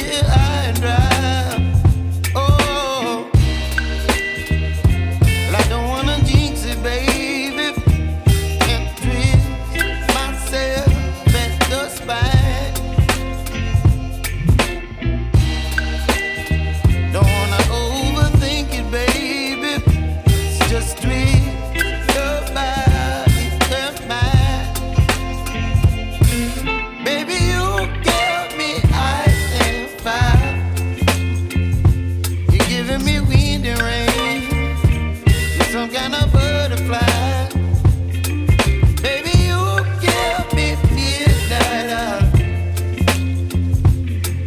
me high and dry. Oh, well, I don't wanna jinx it, baby, and twist myself at the spine. Don't wanna overthink it, baby. It's just twist your body and mine. Baby, you give me ice and fire. You're giving me wind and rain. You're some kind of butterfly. Baby, you give me midnight.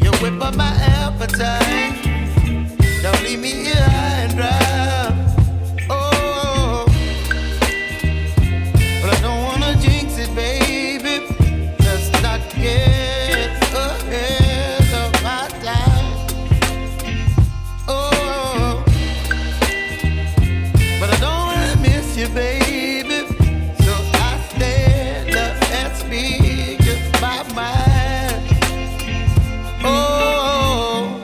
You whip up my appetite. Don't leave me here high and dry. Oh, but I don't wanna jinx it, baby. Let's not get ahead of my time. Oh, but I don't wanna miss you, baby. So I stand up and speak just my mind. Oh.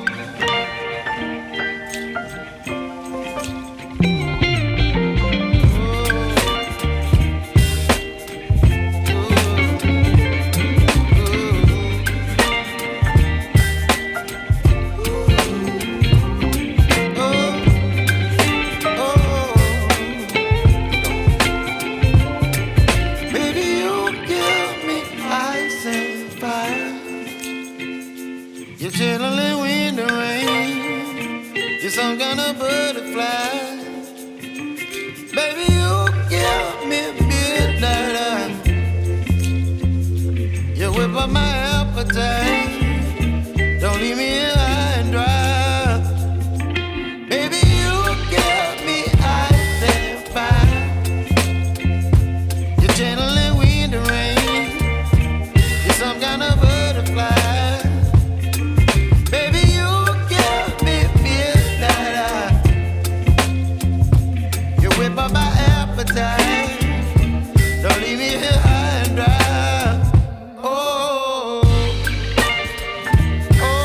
Baby, you give me ice and fire. You're chilling wind and rain. You're some kind of butterfly. Baby, you give me midnight. You whip up my appetite. Don't leave me here high and dry. Baby, you give me ice and fire. You're channeling wind and rain. You're some kind of butterfly. Baby, you give me midnight. You whip up my appetite. Don't leave me here high and dry. Oh, oh,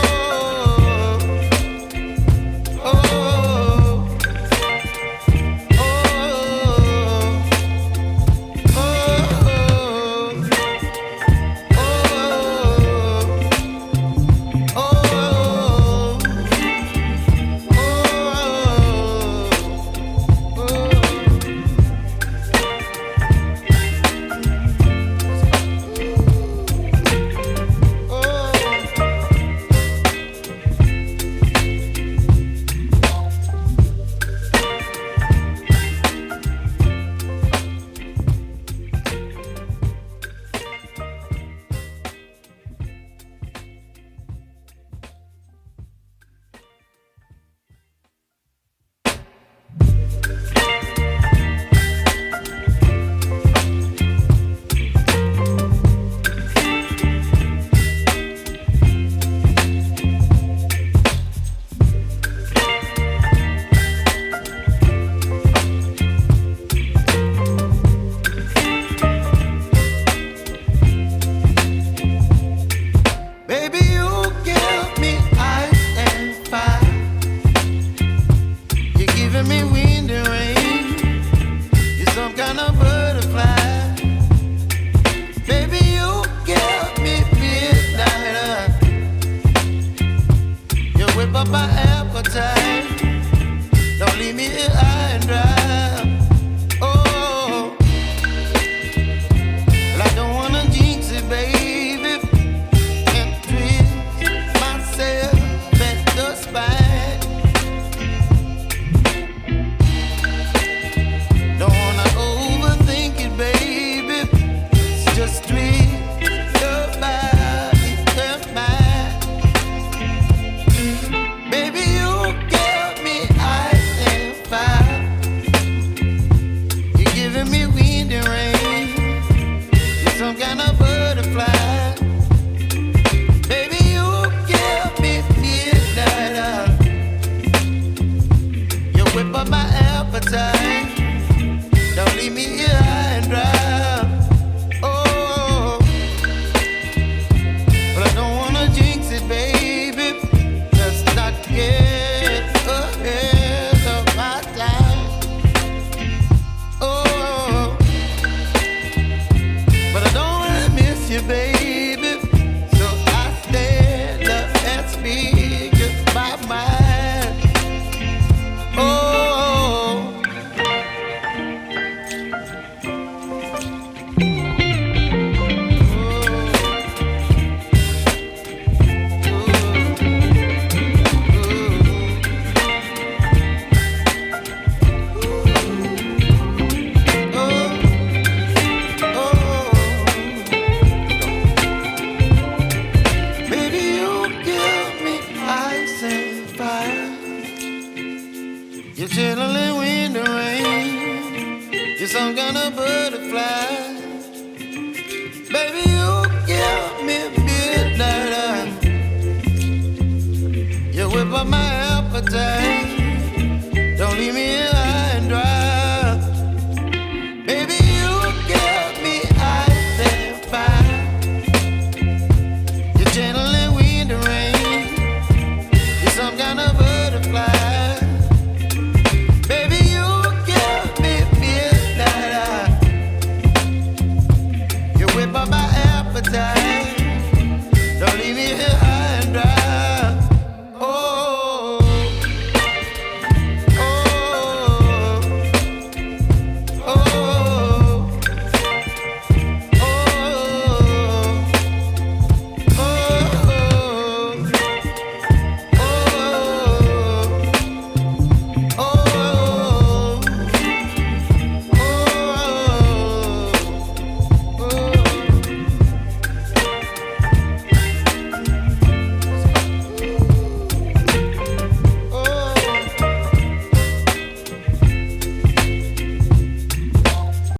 oh, oh, baby, you give me ice and fire. You're giving me wind and rain. You're some kind of butterfly. Baby, you give me midnight. You whip up my appetite. Don't leave me here high and dry. Oh, well, I don't wanna jinx it, baby, and twist myself at the spine. Don't wanna overthink it, baby. It's just twist your body and mine. Baby, you give me ice and fire. whip up my appetite.